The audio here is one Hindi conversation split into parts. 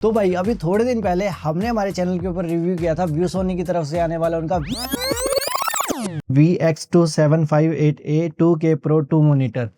तो भाई अभी थोड़े दिन पहले हमने हमारे चैनल के ऊपर रिव्यू किया था व्यूसोनी की तरफ से आने वाला उनका VX2758A 2K Pro 2 मॉनिटर।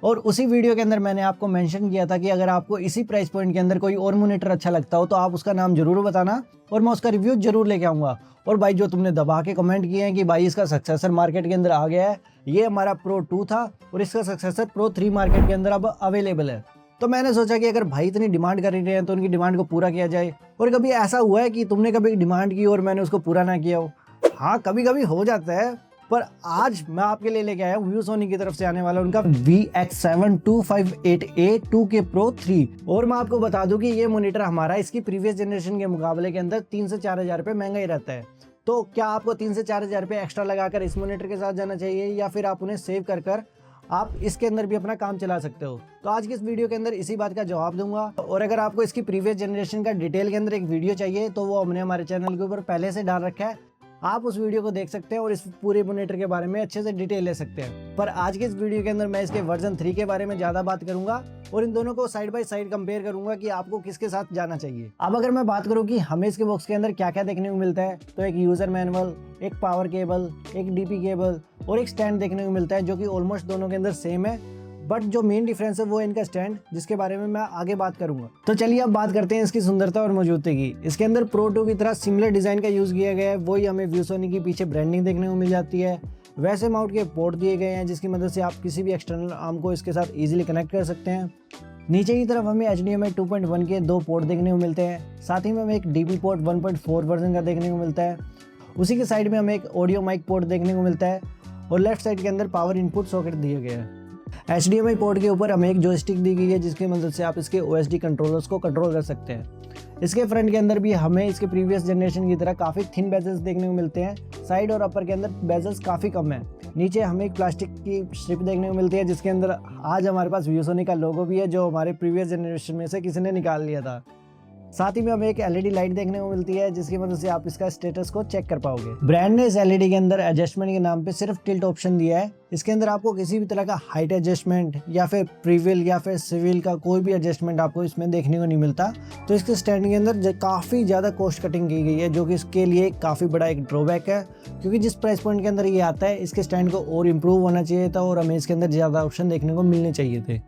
और उसी वीडियो के अंदर मैंने आपको मेंशन किया था कि अगर आपको इसी प्राइस पॉइंट के अंदर कोई और मॉनिटर अच्छा लगता हो तो आप उसका नाम जरूर बताना और मैं उसका रिव्यू जरूर लेके आऊँगा। और भाई जो तुमने दबा के कमेंट किए हैं कि भाई इसका सक्सेसर मार्केट के अंदर आ गया है, ये हमारा Pro 2 था और इसका सक्सेसर Pro 3 मार्केट के अंदर अब अवेलेबल है। तो मैंने सोचा कि अगर भाई इतनी डिमांड कर रहे हैं तो उनकी डिमांड को पूरा किया जाए। और कभी ऐसा हुआ है कि तुमने कभी डिमांड की और मैंने उसको पूरा ना किया हो? हाँ, कभी कभी हो जाता है। पर आज मैं आपके लिए लेके आया हूँ व्यूसोनी की तरफ से आने वाला उनका VX7258A 2K Pro 3। और मैं आपको बता दूं कि ये मॉनिटर हमारा इसकी प्रीवियस जनरेशन के मुकाबले के अंदर 3 से 4 हज़ार रुपये महंगा ही रहता है। तो क्या आपको 3 से 4 हज़ार रुपये एक्स्ट्रा लगाकर इस मॉनिटर के साथ जाना चाहिए या फिर आप उन्हें सेव कर आप इसके अंदर भी अपना काम चला सकते हो? तो आज की इस वीडियो के अंदर इसी बात का जवाब दूंगा। और अगर आपको इसकी प्रीवियस जनरेशन का डिटेल के अंदर एक वीडियो चाहिए तो वो हमने हमारे चैनल के ऊपर पहले से डाल रखा है, आप उस वीडियो को देख सकते हैं और इस पूरे मॉनिटर के बारे में अच्छे से डिटेल ले सकते हैं। पर आज के इस वीडियो के अंदर मैं इसके वर्जन 3 के बारे में ज़्यादा बात करूंगा और इन दोनों को साइड बाय साइड कंपेयर करूंगा कि आपको किसके साथ जाना चाहिए। अब अगर मैं बात करूं कि हमें इसके बॉक्स के अंदर क्या क्या देखने को मिलता है, तो एक यूज़र मैनुअल, एक पावर केबल, एक DP केबल और एक स्टैंड देखने को मिलता है जो कि ऑलमोस्ट दोनों के अंदर सेम है। बट जो मेन डिफरेंस है वो इनका स्टैंड, जिसके बारे में मैं आगे बात करूंगा। तो चलिए अब बात करते हैं इसकी सुंदरता और मौजूदगी की। इसके अंदर Pro 2 की तरह सिमिलर डिजाइन का यूज किया गया है, वही हमें व्यूसोनी की पीछे ब्रांडिंग देखने को मिल जाती है। वैसे माउंट के पोर्ट दिए गए हैं जिसकी मदद से आप किसी भी एक्सटर्नल आर्म को इसके साथ इजीली कनेक्ट कर सकते हैं। नीचे की तरफ हमें HDMI 2.1 के 2 पोर्ट देखने को मिलते हैं। साथ ही में हमें एक DP पोर्ट 1.4 वर्जन का देखने को मिलता है। उसी के साइड में हमें एक ऑडियो माइक पोर्ट देखने को मिलता है और लेफ्ट साइड के अंदर पावर इनपुट सॉकेट दिए गए हैं। HDMI पोर्ट के ऊपर हमें एक जॉयस्टिक दी गई है जिसकी मदद से आप इसके OSD कंट्रोलर्स को कंट्रोल कर सकते हैं। इसके फ्रंट के अंदर भी हमें इसके प्रीवियस जनरेशन की तरह काफ़ी थिन बेजल्स देखने को मिलते हैं। साइड और अपर के अंदर बेजल्स काफ़ी कम है। नीचे हमें एक प्लास्टिक की स्ट्रिप देखने को मिलती है जिसके अंदर आज हमारे पास व्यूसोनी का लोगो भी है जो हमारे प्रीवियस जनरेशन में से किसी ने निकाल लिया था। साथ ही में हमें एक LED लाइट देखने को मिलती है जिसकी मदद से आप इसका स्टेटस को चेक कर पाओगे। ब्रांड ने इस LED के अंदर एडजस्टमेंट के नाम पे सिर्फ टिल्ट ऑप्शन दिया है। इसके अंदर आपको किसी भी तरह का हाइट एडजस्टमेंट या फिर प्रीव्हील या फिर सिविल का कोई भी एडजस्टमेंट आपको इसमें देखने को नहीं मिलता। तो इसके स्टैंड के अंदर काफ़ी ज़्यादा कॉस्ट कटिंग की गई है जो कि इसके लिए काफ़ी बड़ा एक ड्रॉबैक है, क्योंकि जिस प्राइस पॉइंट के अंदर ये आता है इसके स्टैंड को और इम्प्रूव होना चाहिए था और हमें इसके अंदर ज़्यादा ऑप्शन देखने को मिलने चाहिए थे।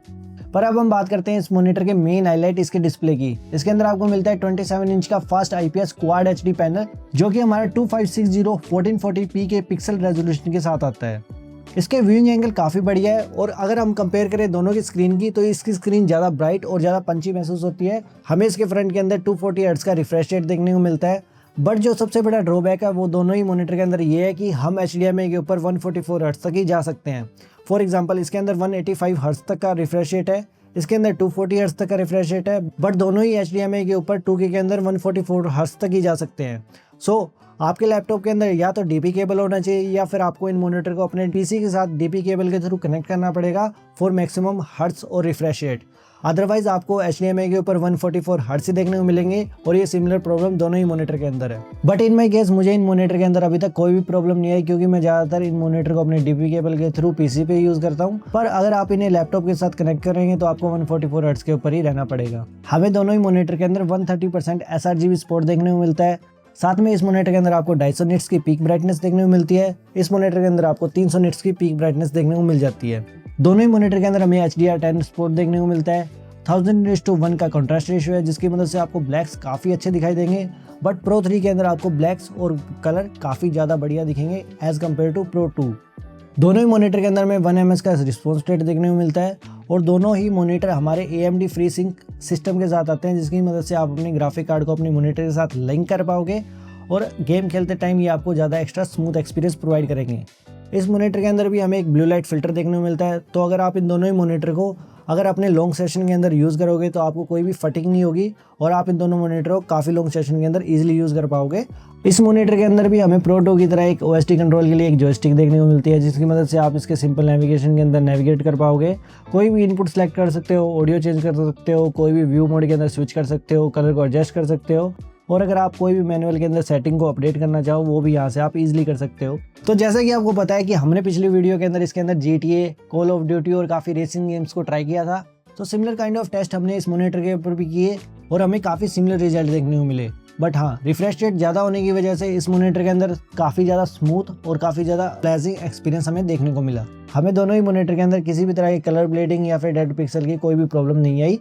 पर अब हम बात करते हैं इस मॉनिटर के मेन हाईलाइट इसके डिस्प्ले की। इसके अंदर आपको मिलता है 27 इंच का fast IPS quad HD panel जो कि हमारा 2560 1440p के पिक्सल रेजोल्यूशन के साथ आता है। इसके व्यूइंग एंगल काफ़ी बढ़िया है और अगर हम कंपेयर करें दोनों की स्क्रीन की तो इसकी स्क्रीन ज़्यादा ब्राइट और ज़्यादा पंची महसूस होती है। हमें इसके फ्रंट के अंदर 240 हर्ट्ज का रिफ्रेश रेट देखने को मिलता है। बट जो सबसे बड़ा ड्रॉबैक है वो दोनों ही मॉनिटर के अंदर ये है कि हम HDMI के ऊपर 144 हर्ट्ज तक ही जा सकते हैं। फॉर एग्जांपल इसके अंदर 185 हर्ट्ज तक का रिफ्रेश रेट है, इसके अंदर 240 हर्ट्ज तक का रिफ्रेश रेट है। बट दोनों ही HDMI के ऊपर 2K के अंदर 144 हर्ट्ज तक ही जा सकते हैं। सो आपके लैपटॉप के अंदर या तो DP केबल होना चाहिए या फिर आपको इन मॉनिटर को अपने PC के साथ DP केबल के थ्रू कनेक्ट करना पड़ेगा फॉर मैक्सिमम हर्ट्ज और रिफ्रेश रेट। अदरवाइज आपको HDMI के ऊपर 144 हर्ट्ज ही देखने को मिलेंगे और ये सिमिलर प्रॉब्लम दोनों ही मॉनिटर के अंदर है। बट इन माई केस मुझे इन मॉनिटर के अंदर अभी तक कोई भी प्रॉब्लम नहीं आई क्योंकि मैं ज़्यादातर इन मॉनिटर को अपने DP केबल के थ्रू PC पे यूज़ करता हूँ। पर अगर आप इन्हें लैपटॉप के साथ कनेक्ट करेंगे तो आपको 144 हर्ट्ज के ऊपर ही रहना पड़ेगा। हमें दोनों ही मॉनिटर के अंदर 130% sRGB सपोर्ट देखने को मिलता है। साथ में इस मॉनिटर के अंदर आपको 250 निट्स की पीक ब्राइटनेस देखने को मिलती है। इस मॉनिटर के अंदर आपको 300 निट्स की पीक ब्राइटनेस देखने को मिल जाती है। दोनों ही मॉनिटर के अंदर हमें HDR10 सपोर्ट देखने को मिलता है। 1000:1 का कंट्रास्ट रेशियो है जिसकी मदद से आपको ब्लैक्स काफ़ी अच्छे दिखाई देंगे। बट Pro 3 के अंदर आपको ब्लैक्स और कलर काफ़ी ज़्यादा बढ़िया दिखेंगे एज़ कम्पेयर टू Pro 2। दोनों ही मॉनिटर के अंदर में 1 ms का रिस्पॉन्स रेट देखने को मिलता है और दोनों ही मॉनिटर हमारे AMD FreeSync सिस्टम के साथ आते हैं जिसकी मदद से आप अपने ग्राफिक कार्ड को अपनी मॉनिटर के साथ लिंक कर पाओगे और गेम खेलते टाइम ये आपको ज़्यादा एक्स्ट्रा स्मूथ एक्सपीरियंस प्रोवाइड करेंगे। इस मॉनिटर के अंदर भी हमें एक ब्लू लाइट फिल्टर देखने को मिलता है। तो अगर आप इन दोनों ही मॉनिटर को अगर अपने लॉन्ग सेशन के अंदर यूज़ करोगे तो आपको कोई भी फटिंग नहीं होगी और आप इन दोनों मॉनिटर को काफ़ी लॉन्ग सेशन के अंदर इजीली यूज़ कर पाओगे। इस मॉनिटर के अंदर भी हमें Pro 2 की तरह एक OSD कंट्रोल के लिए एक जॉयस्टिक देखने को मिलती है जिसकी मदद से आप इसके सिंपल नेविगेशन के अंदर नेविगेट कर पाओगे। कोई भी इनपुट सेलेक्ट कर सकते हो, ऑडियो चेंज कर सकते हो, कोई भी व्यू मोड के अंदर स्विच कर सकते हो, कलर को एडजस्ट कर सकते हो और अगर आप कोई भी मैनुअल के अंदर सेटिंग को अपडेट करना चाहो वो भी यहाँ से आप इजीली कर सकते हो। तो जैसा कि आपको पता है कि हमने पिछली वीडियो के अंदर इसके अंदर GTA, कॉल ऑफ ड्यूटी और काफ़ी रेसिंग गेम्स को ट्राई किया था। तो सिमिलर काइंड ऑफ टेस्ट हमने इस मॉनिटर के ऊपर भी किए और हमें काफ़ी सिमिलर रिजल्ट देखने को मिले। बट हाँ, रिफ्रेश रेट ज़्यादा होने की वजह से इस मॉनिटर के अंदर काफ़ी ज़्यादा स्मूथ और काफ़ी ज़्यादा प्लेजिंग एक्सपीरियंस हमें देखने को मिला। हमें दोनों ही मॉनिटर के अंदर किसी भी तरह की कलर ब्लेडिंग या फिर डेड पिक्सल की कोई भी प्रॉब्लम नहीं आई।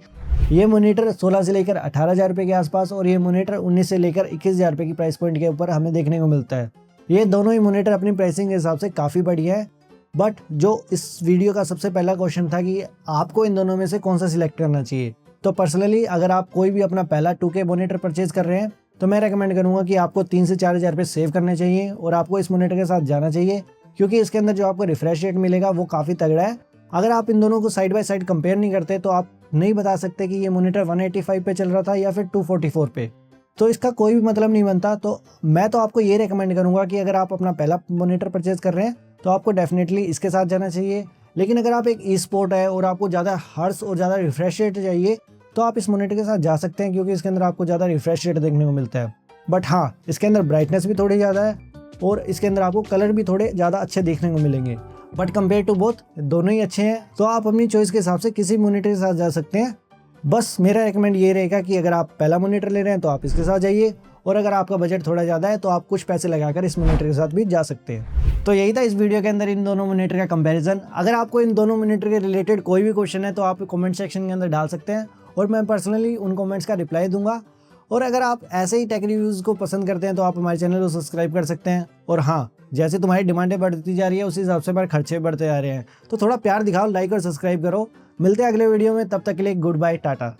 ये मॉनिटर 16 से लेकर 18,000 रुपये के आसपास और ये मॉनिटर 19 से लेकर 21,000 रुपये की प्राइस पॉइंट के ऊपर हमें देखने को मिलता है। ये दोनों ही मॉनिटर अपनी प्राइसिंग के हिसाब से काफ़ी बढ़िया है। बट जो इस वीडियो का सबसे पहला क्वेश्चन था कि आपको इन दोनों में से कौन सा सिलेक्ट करना चाहिए, तो पर्सनली अगर आप कोई भी अपना पहला 2K मॉनिटर परचेज कर रहे हैं तो मैं रेकमेंड करूंगा कि आपको 3 से 4,000 रुपये सेव करने चाहिए और आपको इस मॉनिटर के साथ जाना चाहिए, क्योंकि इसके अंदर जो आपको रिफ्रेश रेट मिलेगा वो काफ़ी तगड़ा है। अगर आप इन दोनों को साइड बाय साइड कंपेयर नहीं करते तो आप नहीं बता सकते कि ये मॉनिटर 185 पे चल रहा था या फिर 244 पे, तो इसका कोई भी मतलब नहीं बनता। तो मैं तो आपको ये रेकमेंड करूंगा कि अगर आप अपना पहला मॉनिटर परचेज कर रहे हैं तो आपको डेफिनेटली इसके साथ जाना चाहिए। लेकिन अगर आप एक ई स्पोर्ट है और आपको ज़्यादा हर्ट्स और ज़्यादा रिफ्रेश रेट चाहिए तो आप इस मॉनिटर के साथ जा सकते हैं, क्योंकि इसके अंदर आपको ज़्यादा रिफ्रेश रेट देखने को मिलता है। बट हाँ, इसके अंदर ब्राइटनेस भी थोड़ी ज़्यादा है और इसके अंदर आपको कलर भी थोड़े ज़्यादा अच्छे देखने को मिलेंगे। बट कंपेयर टू बोथ दोनों ही अच्छे हैं, तो आप अपनी चॉइस के हिसाब से किसी मॉनिटर के साथ जा सकते हैं। बस मेरा रेकमेंड ये रहेगा कि अगर आप पहला मॉनिटर ले रहे हैं तो आप इसके साथ जाइए, और अगर आपका बजट थोड़ा ज़्यादा है तो आप कुछ पैसे लगाकर इस मॉनिटर के साथ भी जा सकते हैं। तो यही था इस वीडियो के अंदर इन दोनों मॉनिटर का कंपैरिजन। अगर आपको इन दोनों मॉनिटर के रिलेटेड कोई भी क्वेश्चन है तो आप कमेंट सेक्शन के अंदर डाल सकते हैं और मैं पर्सनली उन कमेंट्स का रिप्लाई दूंगा। और अगर आप ऐसे ही टेक रिव्यूज़ को पसंद करते हैं तो आप हमारे चैनल को सब्सक्राइब कर सकते हैं। और हाँ, जैसे तुम्हारी डिमांडें बढ़ती जा रही है उसी हिसाब से हमारे खर्चे बढ़ते जा रहे हैं, तो थोड़ा प्यार दिखाओ, लाइक और सब्सक्राइब करो। मिलते हैं अगले वीडियो में, तब तक के लिए गुड बाय, टाटा।